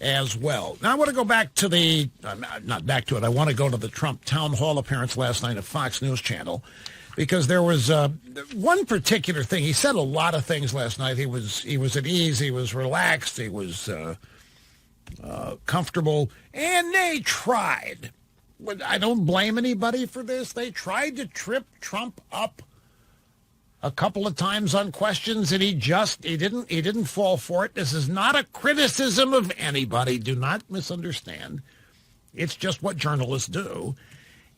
as well. Now, I want to go back to not back to it, I want to go to the Trump town hall appearance last night at Fox News Channel, because there was one particular thing. He said a lot of things last night. He was at ease, he was relaxed, he was comfortable, and they tried. I don't blame anybody for this. They tried to trip Trump up a couple of times on questions, and he didn't fall for it. This is not a criticism of anybody. Do not misunderstand. It's just what journalists do.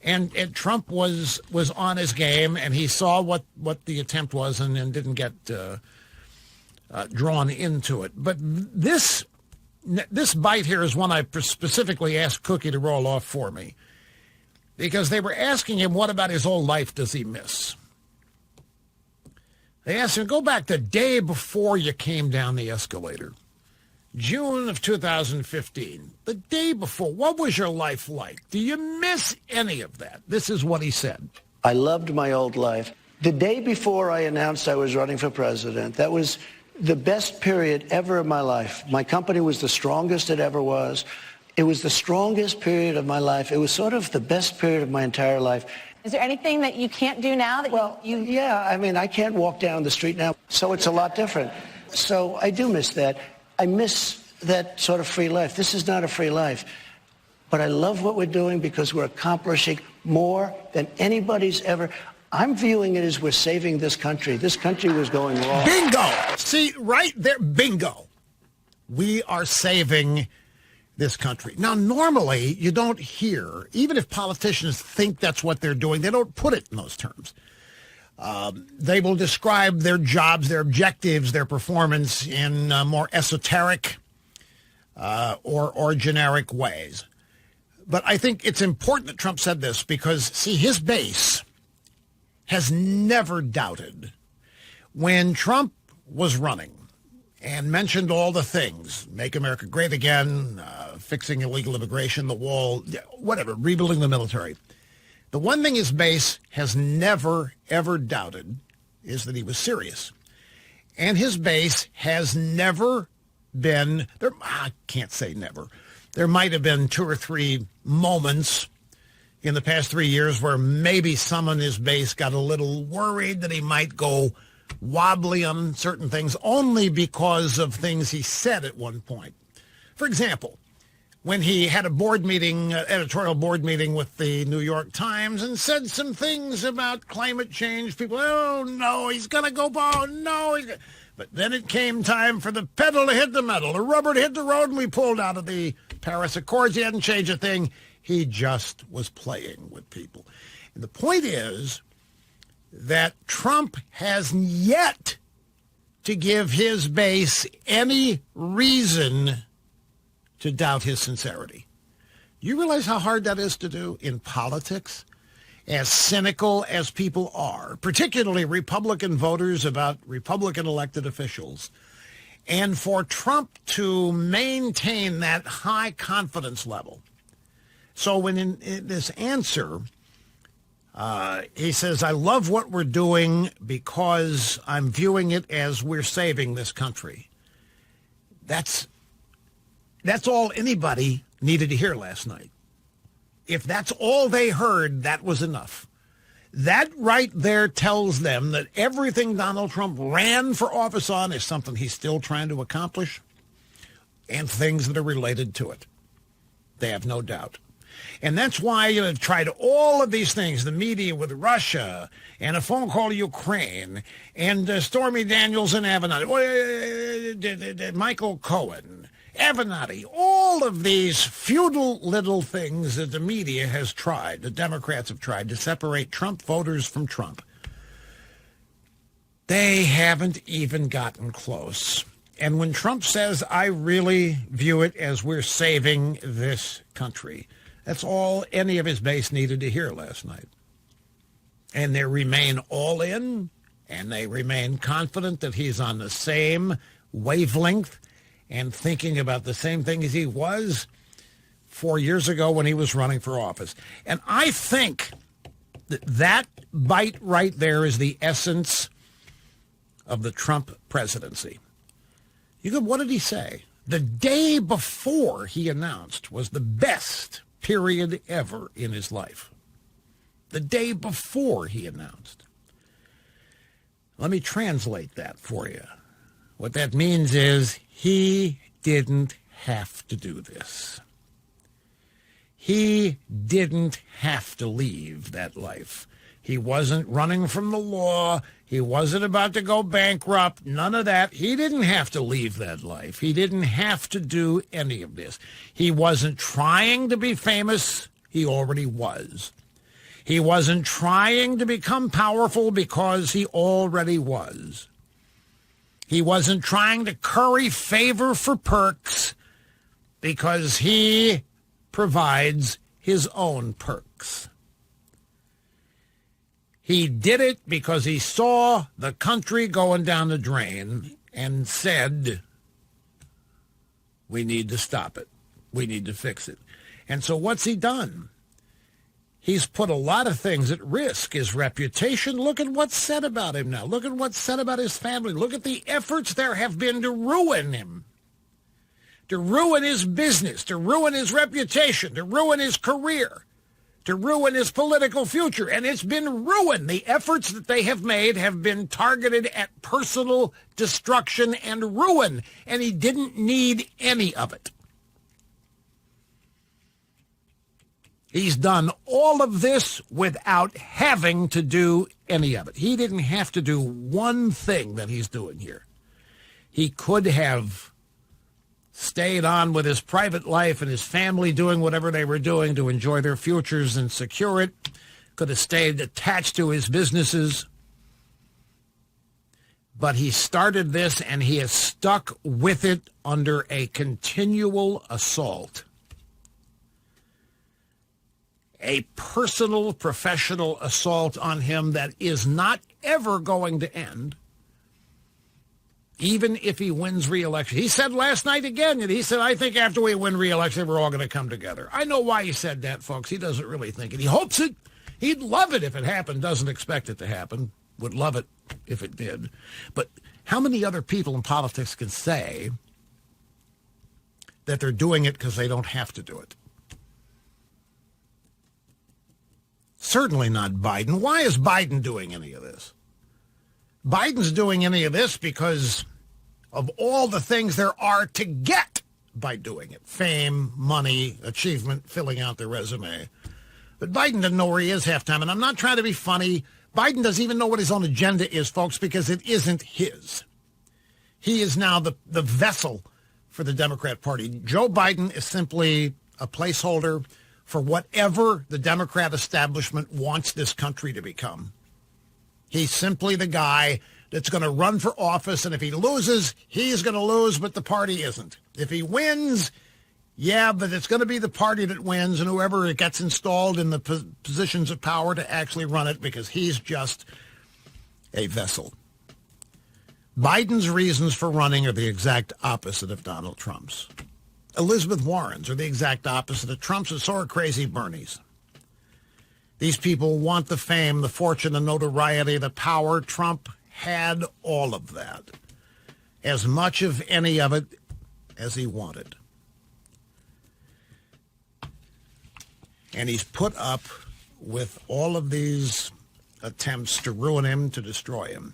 And Trump was on his game, and he saw what the attempt was and didn't get drawn into it. But this bite here is one I specifically asked Cookie to roll off for me, because they were asking him, what about his old life does he miss? They asked him, go back the day before you came down the escalator, June of 2015, the day before. What was your life like? Do you miss any of that? This is what he said. I loved my old life. The day before I announced I was running for president, that was the best period ever of my life. My company was the strongest it ever was. It was the strongest period of my life. It was sort of the best period of my entire life. Is there anything that you can't do now that yeah, I mean, I can't walk down the street now, so it's a lot different. So I do miss that. I miss that sort of free life. This is not a free life. But I love what we're doing because we're accomplishing more than anybody's ever. I'm viewing it as we're saving this country. This country was going wrong. Bingo! See, right there, bingo. We are saving this country. Now, normally, you don't hear, even if politicians think that's what they're doing, they don't put it in those terms. They will describe their jobs, their objectives, their performance in more esoteric or generic ways. But I think it's important that Trump said this because, see, his base has never doubted. When Trump was running and mentioned all the things, make America great again, fixing illegal immigration, the wall, whatever, rebuilding the military. The one thing his base has never, ever doubted is that he was serious. And his base has never been, I can't say never, there might have been 2 or 3 moments in the past 3 years where maybe some in his base got a little worried that he might go wobbly on certain things only because of things he said at one point. For example, when he had a board meeting, editorial board meeting with the New York Times and said some things about climate change, people, oh, no, he's going to go, oh, no. But then it came time for the pedal to hit the metal, the rubber to hit the road, and we pulled out of the Paris Accords. He hadn't changed a thing. He just was playing with people. And the point is that Trump has yet to give his base any reason to doubt his sincerity. You realize how hard that is to do in politics? As cynical as people are, particularly Republican voters about Republican elected officials, and for Trump to maintain that high confidence level. So when in this answer, he says, I love what we're doing because I'm viewing it as we're saving this country. That's all anybody needed to hear last night. If that's all they heard, that was enough. That right there tells them that everything Donald Trump ran for office on is something he's still trying to accomplish and things that are related to it. They have no doubt. And that's why they've tried all of these things, the media with Russia and a phone call to Ukraine and Stormy Daniels and Avenatti, Michael Cohen, Avenatti, all of these futile little things that the media has tried, the Democrats have tried to separate Trump voters from Trump. They haven't even gotten close. And when Trump says, I really view it as we're saving this country, that's all any of his base needed to hear last night. And they remain all in, and they remain confident that he's on the same wavelength and thinking about the same thing as he was 4 years ago when he was running for office. And I think that bite right there is the essence of the Trump presidency. You go, what did he say? The day before he announced was the best period ever in his life. The day before he announced. Let me translate that for you. What that means is he didn't have to do this. He didn't have to leave that life. He wasn't running from the law. He wasn't about to go bankrupt. None of that. He didn't have to leave that life. He didn't have to do any of this. He wasn't trying to be famous. He already was. He wasn't trying to become powerful because he already was. He wasn't trying to curry favor for perks because he provides his own perks. He did it because he saw the country going down the drain and said, we need to stop it. We need to fix it. And so what's he done? He's put a lot of things at risk. His reputation, look at what's said about him now. Look at what's said about his family. Look at the efforts there have been to ruin him, to ruin his business, to ruin his reputation, to ruin his career, to ruin his political future. And it's been ruined. The efforts that they have made have been targeted at personal destruction and ruin, and he didn't need any of it. He's done all of this without having to do any of it. He didn't have to do one thing that he's doing here. He could have stayed on with his private life and his family doing whatever they were doing to enjoy their futures and secure it. Could have stayed attached to his businesses. But he started this and he has stuck with it under a continual assault. A personal, professional assault on him that is not ever going to end, even if he wins re-election. He said last night again, and he said, I think after we win re-election, we're all going to come together. I know why he said that, folks. He doesn't really think it. He hopes it. He'd love it if it happened. Doesn't expect it to happen. Would love it if it did. But how many other people in politics can say that they're doing it because they don't have to do it? Certainly not Biden. Why is Biden doing any of this? Biden's doing any of this because of all the things there are to get by doing it. Fame, money, achievement, filling out their resume. But Biden doesn't know where he is half time. And I'm not trying to be funny. Biden doesn't even know what his own agenda is, folks, because it isn't his. He is now the vessel for the Democrat Party. Joe Biden is simply a placeholder for whatever the Democrat establishment wants this country to become. He's simply the guy that's going to run for office, and if he loses, he's going to lose, but the party isn't. If he wins, yeah, but it's going to be the party that wins, and whoever gets installed in the positions of power to actually run it, because he's just a vessel. Biden's reasons for running are the exact opposite of Donald Trump's. Elizabeth Warren's are the exact opposite of Trump's, and so are Crazy Bernie's. These people want the fame, the fortune, the notoriety, the power. Trump had all of that, as much of any of it as he wanted. And he's put up with all of these attempts to ruin him, to destroy him.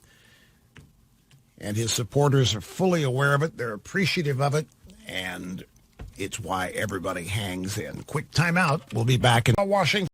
And his supporters are fully aware of it. They're appreciative of it. And it's why everybody hangs in. Quick timeout. We'll be back in Washington.